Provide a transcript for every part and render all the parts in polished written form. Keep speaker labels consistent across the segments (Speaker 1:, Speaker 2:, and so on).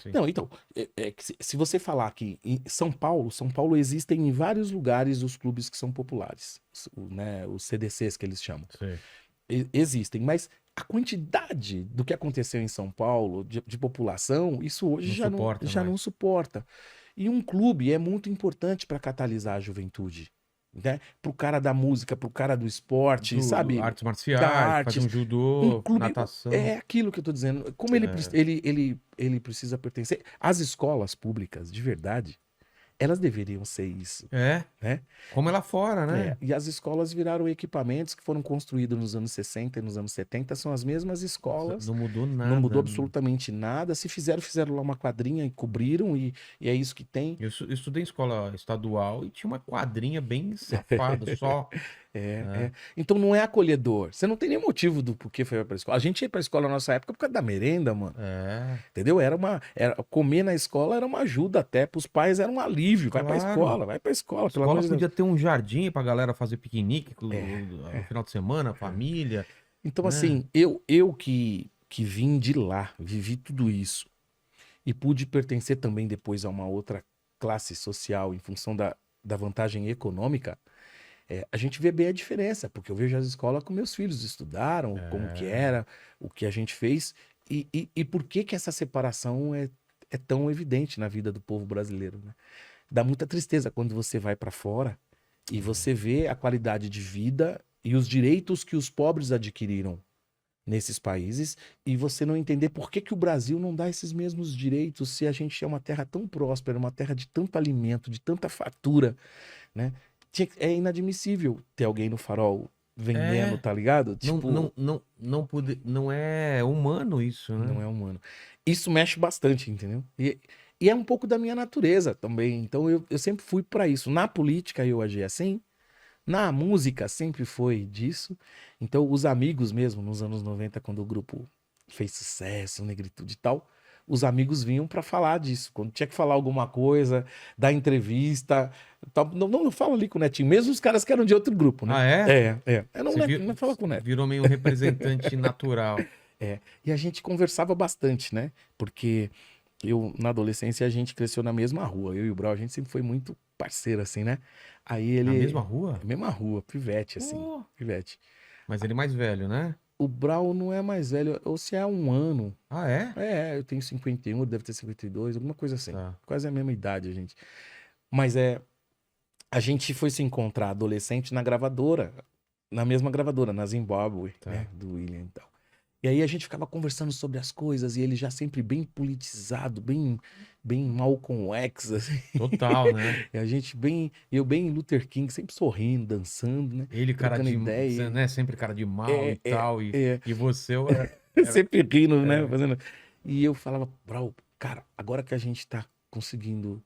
Speaker 1: Sim.
Speaker 2: Não, então, que se você falar que em São Paulo existem em vários lugares os clubes que são populares, né, os CDCs que eles chamam.
Speaker 1: Sim.
Speaker 2: Existem, mas a quantidade do que aconteceu em São Paulo, de população, isso hoje
Speaker 1: Não suporta
Speaker 2: já
Speaker 1: mais.
Speaker 2: não suporta. E um clube é muito importante para catalisar a juventude, né? Para o cara da música, para o cara do esporte, sabe?
Speaker 1: Artes
Speaker 2: Da
Speaker 1: marciais, fazer
Speaker 2: arte.
Speaker 1: um
Speaker 2: Um
Speaker 1: judô,
Speaker 2: clube
Speaker 1: natação.
Speaker 2: é aquilo que eu estou dizendo. Como
Speaker 1: É.
Speaker 2: ele precisa pertencer. As escolas públicas, de verdade, elas deveriam ser isso,
Speaker 1: É,
Speaker 2: né?
Speaker 1: como é lá fora, né?
Speaker 2: E as escolas viraram equipamentos que foram construídos nos anos 60 e nos anos 70, são as mesmas escolas,
Speaker 1: Não mudou
Speaker 2: não mudou
Speaker 1: nada.
Speaker 2: absolutamente nada. Se fizeram, fizeram lá uma quadrinha e cobriram, e é isso que tem.
Speaker 1: Eu estudei em escola estadual e tinha uma quadrinha bem safada, só.
Speaker 2: É.
Speaker 1: É,
Speaker 2: Então não é acolhedor. Você não tem nem motivo do porquê foi pra escola. A gente ia pra escola na nossa época por causa da merenda, mano.
Speaker 1: é,
Speaker 2: Entendeu? Comer na escola era uma ajuda até. Pros pais era um alívio.
Speaker 1: claro.
Speaker 2: Vai pra escola, pelo amor
Speaker 1: Escola
Speaker 2: de Deus.
Speaker 1: podia ter um jardim pra galera fazer piquenique
Speaker 2: É.
Speaker 1: no final de semana, família,
Speaker 2: Então,
Speaker 1: né?
Speaker 2: assim, que vim de lá, vivi tudo isso e pude pertencer também depois a uma outra classe social em função da vantagem econômica, a gente vê bem a diferença, porque eu vejo as escolas como meus filhos estudaram, como que
Speaker 1: É.
Speaker 2: era, o que a gente fez e por que que essa separação é tão evidente na vida do povo brasileiro, né? Dá muita tristeza quando você vai para fora e você vê a qualidade de vida e os direitos que os pobres adquiriram nesses países e você não entender por que que o Brasil não dá esses mesmos direitos se a gente é uma terra tão próspera, uma terra de tanto alimento, de tanta fartura, né? É inadmissível ter alguém no farol vendendo,
Speaker 1: É,
Speaker 2: tá ligado? Tipo,
Speaker 1: não é humano isso,
Speaker 2: não
Speaker 1: né?
Speaker 2: é humano. Isso mexe bastante, entendeu? E é um pouco da minha natureza também. Então eu sempre fui para isso. Na política eu agi assim, na música sempre foi disso. Então, os amigos mesmo, nos anos 90 quando o grupo fez sucesso, Negritude e tal, os amigos vinham pra falar disso. Quando tinha que falar alguma coisa, dar entrevista, tal. Não fala ali com o Netinho, mesmo os caras que eram de outro grupo, né?
Speaker 1: Ah, é?
Speaker 2: Eu não,
Speaker 1: Você
Speaker 2: não fala com o Neto.
Speaker 1: virou meio um representante natural.
Speaker 2: E a gente conversava bastante, né? Porque na adolescência, a gente cresceu na mesma rua. Eu e o Brau, a gente sempre foi muito parceiro, assim, né? Aí
Speaker 1: Na
Speaker 2: ele.
Speaker 1: mesma rua?
Speaker 2: Mesma rua, pivete, assim.
Speaker 1: Pô,
Speaker 2: Pivete.
Speaker 1: mas ele é mais velho, né?
Speaker 2: O Brau não é mais velho, ou se é um ano.
Speaker 1: Ah, é?
Speaker 2: Eu tenho 51, ele deve ter 52, alguma coisa assim.
Speaker 1: Tá.
Speaker 2: Quase a mesma idade, a gente. Mas a gente foi se encontrar adolescente na gravadora, na mesma gravadora, na Zimbábue, né?
Speaker 1: Tá.
Speaker 2: Do William e tal. E aí a gente ficava conversando sobre as coisas, e ele já sempre bem politizado, bem Malcolm X, assim.
Speaker 1: Total, né?
Speaker 2: E a gente eu bem Luther King, sempre sorrindo, dançando, né?
Speaker 1: Ele, cara
Speaker 2: Trocando
Speaker 1: de,
Speaker 2: ideia.
Speaker 1: né? Sempre cara de mal e
Speaker 2: É, é,
Speaker 1: tal.
Speaker 2: é.
Speaker 1: E você era,
Speaker 2: Sempre rindo, né?
Speaker 1: é,
Speaker 2: Fazendo. E eu falava, Brau, cara, agora que a gente tá conseguindo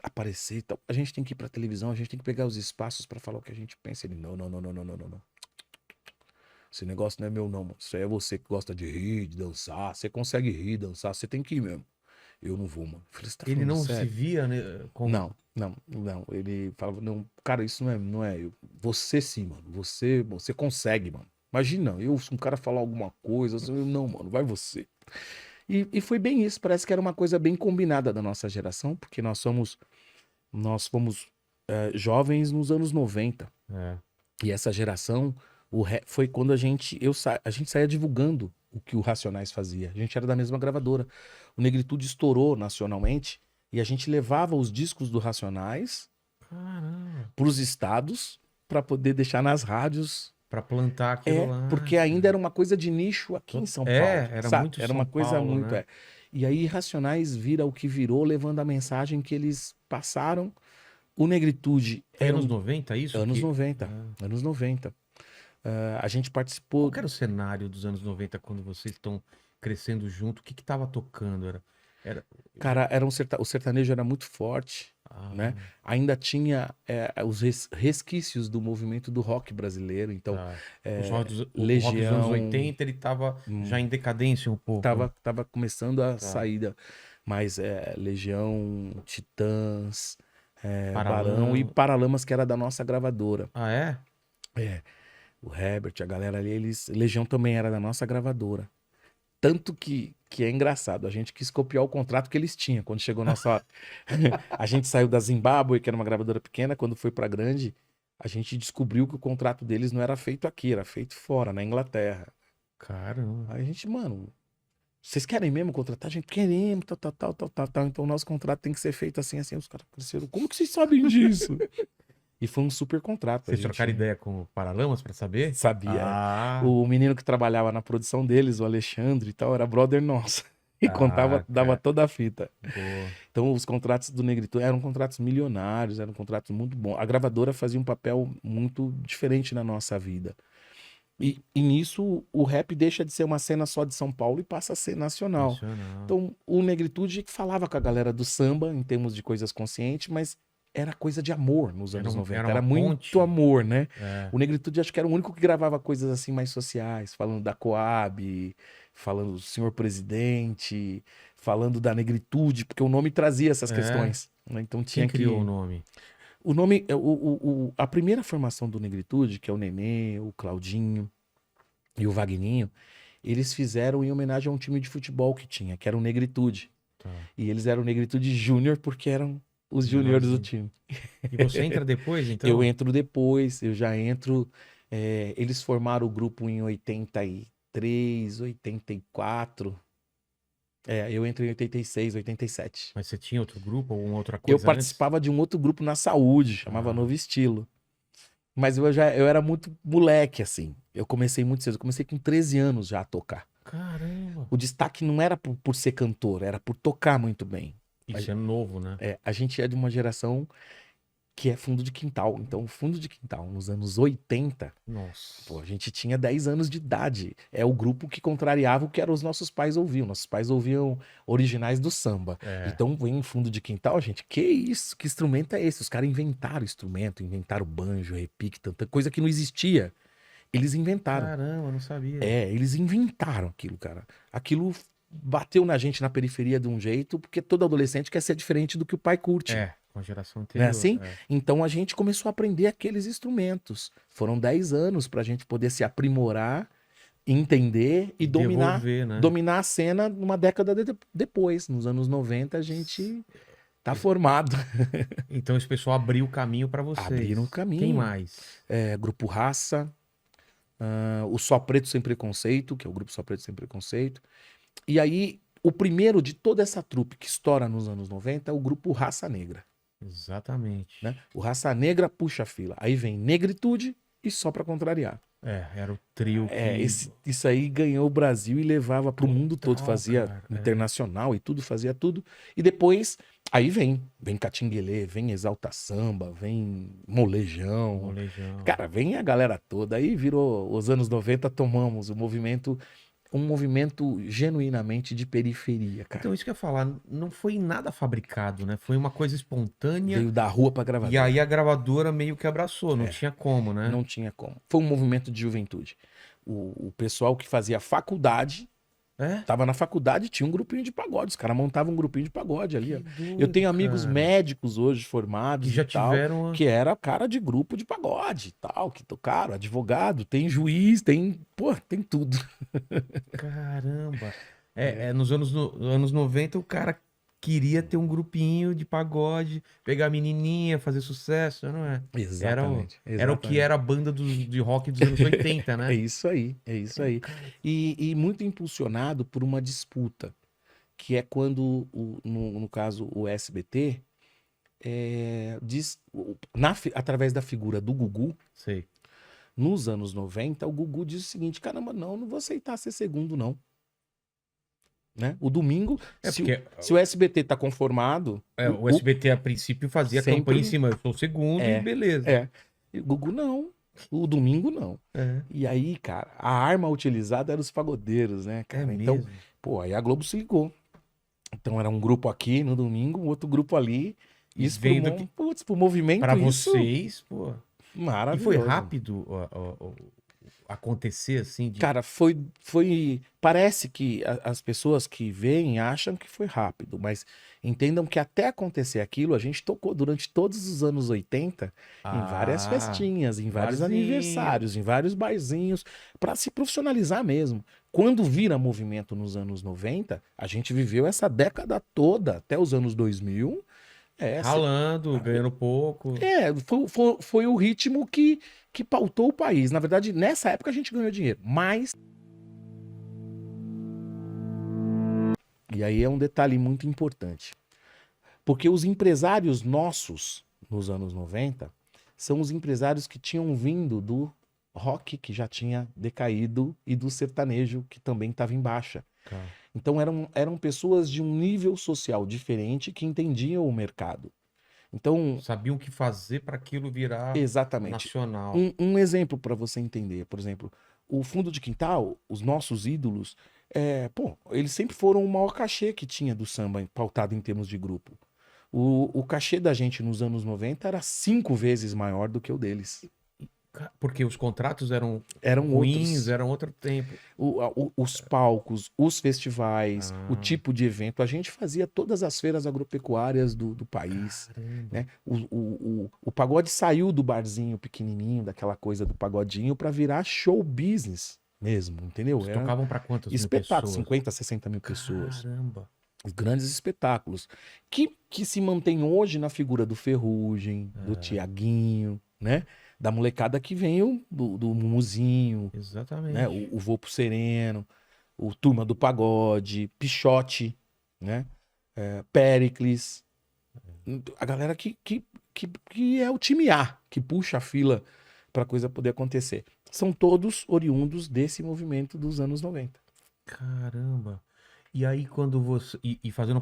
Speaker 2: aparecer e tal, a gente tem que ir pra televisão, a gente tem que pegar os espaços pra falar o que a gente pensa. Ele, não. Esse negócio não é meu, não, mano. Isso aí é você que gosta de rir, de dançar. Você consegue rir, dançar, você tem que ir mesmo. Eu não vou, mano. Eu falei, você tá
Speaker 1: ele
Speaker 2: falando
Speaker 1: não se
Speaker 2: sério?
Speaker 1: via, né, como.
Speaker 2: Não. Ele falava, não, cara, isso não é eu. Você sim, mano. Você consegue, mano. Imagina, se um cara falar alguma coisa, assim, não, mano, vai você. E foi bem isso. Parece que era uma coisa bem combinada da nossa geração, porque nós fomos jovens nos anos 90.
Speaker 1: É.
Speaker 2: E essa geração, foi quando a gente saía divulgando o que o Racionais fazia. A gente era da mesma gravadora. O Negritude estourou nacionalmente e a gente levava os discos do Racionais
Speaker 1: Caramba.
Speaker 2: para os estados para poder deixar nas rádios.
Speaker 1: Pra plantar aquilo lá.
Speaker 2: Porque ainda era uma coisa de nicho aqui em São Paulo,
Speaker 1: Era
Speaker 2: sabe?
Speaker 1: muito
Speaker 2: Era
Speaker 1: São
Speaker 2: uma coisa
Speaker 1: Paulo,
Speaker 2: muito.
Speaker 1: né?
Speaker 2: E aí Racionais vira o que virou, levando a mensagem que eles passaram. O Negritude
Speaker 1: Foi
Speaker 2: era
Speaker 1: anos
Speaker 2: um
Speaker 1: 90 isso
Speaker 2: anos
Speaker 1: que.
Speaker 2: 90,
Speaker 1: É.
Speaker 2: anos 90. A gente
Speaker 1: Qual
Speaker 2: participou.
Speaker 1: que era o cenário dos anos 90 quando vocês estão crescendo junto? O que que tava tocando? Era...
Speaker 2: Cara, o sertanejo era muito forte, né?
Speaker 1: Ah,
Speaker 2: Ainda tinha os resquícios do movimento do rock brasileiro. Então,
Speaker 1: tá. O rock dos anos
Speaker 2: Legião
Speaker 1: 80 ele tava já
Speaker 2: hum,
Speaker 1: em decadência um pouco, né?
Speaker 2: tava começando a
Speaker 1: Tá.
Speaker 2: saída. Mas Legião, Titãs, Barão e
Speaker 1: Paralama.
Speaker 2: Paralamas, que era da nossa gravadora.
Speaker 1: Ah, é?
Speaker 2: É, o Herbert, a galera ali, Legião também era da nossa gravadora. Tanto que é engraçado, a gente quis copiar o contrato que eles tinham. Quando chegou nossa. A gente saiu da Zimbábue, que era uma gravadora pequena, quando foi pra grande, a gente descobriu que o contrato deles não era feito aqui, era feito fora, na Inglaterra.
Speaker 1: Caramba.
Speaker 2: Aí a gente, mano, vocês querem mesmo contratar? A gente queremos, tal. Então o nosso contrato tem que ser feito assim, assim. Os caras cresceram. Como que vocês sabem disso? E foi um super contrato.
Speaker 1: Vocês trocaram ideia com o Paralamas pra saber?
Speaker 2: Sabia.
Speaker 1: Ah,
Speaker 2: O menino que trabalhava na produção deles, o Alexandre e tal, era brother nosso. E contava, dava
Speaker 1: cara.
Speaker 2: toda a fita.
Speaker 1: Boa.
Speaker 2: Então os contratos do Negritude eram contratos milionários, eram contratos muito bons. A gravadora fazia um papel muito diferente na nossa vida. E nisso o rap deixa de ser uma cena só de São Paulo e passa a ser nacional.
Speaker 1: Nacional.
Speaker 2: Então o Negritude falava com a galera do samba em termos de coisas conscientes, mas era coisa de amor nos anos 90.
Speaker 1: Era
Speaker 2: Era
Speaker 1: uma
Speaker 2: muito
Speaker 1: ponte.
Speaker 2: amor, né?
Speaker 1: É.
Speaker 2: O Negritude acho que era o único que gravava coisas assim mais sociais, falando da Coab, falando do senhor presidente, falando da negritude, porque o nome trazia essas
Speaker 1: É.
Speaker 2: questões, né? Então tinha
Speaker 1: Quem criou o
Speaker 2: que...
Speaker 1: nome?
Speaker 2: O nome, a primeira formação do Negritude, que é o Nenê, o Claudinho e o Vagninho, eles fizeram em homenagem a um time de futebol que tinha, que era o Negritude.
Speaker 1: Tá.
Speaker 2: E eles eram Negritude Júnior porque eram os júniores do time.
Speaker 1: E você entra depois, então?
Speaker 2: Eu entro depois, eu já entro. Eles formaram o grupo em 83, 84. Eu entro em 86, 87.
Speaker 1: Mas você tinha outro grupo ou uma outra coisa
Speaker 2: Eu participava de um outro grupo na saúde, chamava
Speaker 1: Ah.
Speaker 2: Novo Estilo. Mas eu era muito moleque, assim. Eu comecei muito cedo. Eu comecei com 13 anos já a tocar.
Speaker 1: Caramba.
Speaker 2: O destaque não era por ser cantor, era por tocar muito bem.
Speaker 1: Isso é novo, né?
Speaker 2: A gente é de uma geração que é fundo de quintal. Então, fundo de quintal, nos anos 80,
Speaker 1: Nossa.
Speaker 2: pô, a gente tinha 10 anos de idade. É o grupo que contrariava o que eram os nossos pais ouviam. Nossos pais ouviam originais do samba.
Speaker 1: É.
Speaker 2: Então, vem em fundo de quintal, gente, que isso? Que instrumento é esse? Os caras inventaram instrumento, inventaram banjo, repique, tanta coisa que não existia. Eles inventaram.
Speaker 1: Caramba, eu não sabia.
Speaker 2: Eles inventaram aquilo, cara. Aquilo bateu na gente na periferia de um jeito, porque todo adolescente quer ser diferente do que o pai curte.
Speaker 1: Com a geração
Speaker 2: Não
Speaker 1: anterior.
Speaker 2: é assim? Então a gente começou a aprender aqueles instrumentos. Foram 10 anos para a gente poder se aprimorar, entender e
Speaker 1: Devolver, né?
Speaker 2: dominar a cena numa década depois. Nos anos 90 a gente tá formado.
Speaker 1: Então esse pessoal abriu o caminho pra vocês.
Speaker 2: Abriram o caminho.
Speaker 1: Quem mais?
Speaker 2: Grupo Raça, o Só Preto Sem Preconceito, que é o grupo Só Preto Sem Preconceito. E aí, o primeiro de toda essa trupe que estoura nos anos 90 é o grupo Raça Negra.
Speaker 1: Exatamente.
Speaker 2: Né? O Raça Negra puxa a fila. Aí vem Negritude e Só Pra Contrariar.
Speaker 1: Era o trio que...
Speaker 2: Isso aí ganhou o Brasil e levava pro mundo todo.
Speaker 1: Total,
Speaker 2: Fazia
Speaker 1: cara,
Speaker 2: internacional e tudo, fazia tudo. E depois, aí vem Catinguelê, vem Exalta Samba, vem Molejão.
Speaker 1: Molejão.
Speaker 2: Cara, vem a galera toda. Aí virou, os anos 90, tomamos o movimento... Um movimento genuinamente de periferia, cara.
Speaker 1: Então, isso que eu ia falar, não foi nada fabricado, né? Foi uma coisa espontânea.
Speaker 2: Veio da rua pra gravadora.
Speaker 1: E aí a gravadora meio que abraçou, não tinha como, né?
Speaker 2: Não tinha como. Foi um movimento de juventude. O pessoal que fazia faculdade, tava na faculdade, tinha um grupinho de pagode. Os caras montavam um grupinho de pagode ali. Ó. Eu tenho amigos médicos hoje formados
Speaker 1: que já
Speaker 2: e tal,
Speaker 1: tiveram
Speaker 2: que era cara de grupo de pagode e tal, que tocaram, advogado, tem juiz, tem tudo.
Speaker 1: Caramba. Nos anos 90 o cara queria ter um grupinho de pagode, pegar a menininha, fazer sucesso, não é?
Speaker 2: Exatamente.
Speaker 1: Era o que era a banda de rock dos anos 80, né?
Speaker 2: É isso aí. E muito impulsionado por uma disputa, que é quando, no caso, o SBT diz, através da figura do Gugu,
Speaker 1: Sei.
Speaker 2: nos anos 90, o Gugu diz o seguinte: caramba, não vou aceitar ser segundo, não. Né? O domingo, se o SBT tá conformado...
Speaker 1: O SBT, a princípio, fazia campanha em cima. Eu sou o segundo e beleza.
Speaker 2: E o Gugu, não. O domingo, não. E aí, cara, a arma utilizada era os pagodeiros, né, cara? Então, aí a Globo se ligou. Então, era um grupo aqui no domingo, um outro grupo ali. Isso pro movimento.
Speaker 1: Pra vocês, pô.
Speaker 2: Maravilhoso.
Speaker 1: E foi rápido acontecer assim?
Speaker 2: Cara, foi. Parece que as pessoas que veem acham que foi rápido, mas entendam que até acontecer aquilo, a gente tocou durante todos os anos 80 em várias festinhas, em vários aniversários, em vários barzinhos, para se profissionalizar mesmo. Quando vira movimento nos anos 90, a gente viveu essa década toda, até os anos 2000.
Speaker 1: Ralando, ganhando pouco.
Speaker 2: Foi o ritmo que pautou o país. Na verdade, nessa época a gente ganhou dinheiro, mas... E aí é um detalhe muito importante. Porque os empresários nossos, nos anos 90, são os empresários que tinham vindo do rock, que já tinha decaído, e do sertanejo, que também estava em baixa.
Speaker 1: Cara,
Speaker 2: Então eram pessoas de um nível social diferente que entendiam o mercado. Então,
Speaker 1: sabiam o que fazer para aquilo virar
Speaker 2: exatamente.
Speaker 1: nacional.
Speaker 2: Um exemplo para você entender, por exemplo, o Fundo de Quintal, os nossos ídolos, eles sempre foram o maior cachê que tinha do samba, pautado em termos de grupo. O cachê da gente nos anos 90 era 5 vezes maior do que o deles.
Speaker 1: Porque os contratos eram
Speaker 2: Eram
Speaker 1: ruins,
Speaker 2: outros.
Speaker 1: eram outro tempo.
Speaker 2: Os palcos, os festivais, o
Speaker 1: Ah.
Speaker 2: tipo de evento. A gente fazia todas as feiras agropecuárias do país.
Speaker 1: Caramba.
Speaker 2: Né? O pagode saiu do barzinho pequenininho, daquela coisa do pagodinho, para virar show business mesmo, entendeu?
Speaker 1: Eles
Speaker 2: Era
Speaker 1: tocavam para quantas mil
Speaker 2: espetáculo,
Speaker 1: pessoas?
Speaker 2: 50, 60 mil pessoas.
Speaker 1: Caramba.
Speaker 2: Grandes espetáculos. Que se mantém hoje na figura do Ferrugem, do Tiaguinho, né? Da molecada que vem do Mumuzinho,
Speaker 1: Exatamente.
Speaker 2: né? O Vô pro Sereno, o Turma do Pagode, Pichote, né? Péricles. A galera que é o time A, que puxa a fila para a coisa poder acontecer. São todos oriundos desse movimento dos anos 90.
Speaker 1: Caramba. E aí, quando você. E fazendo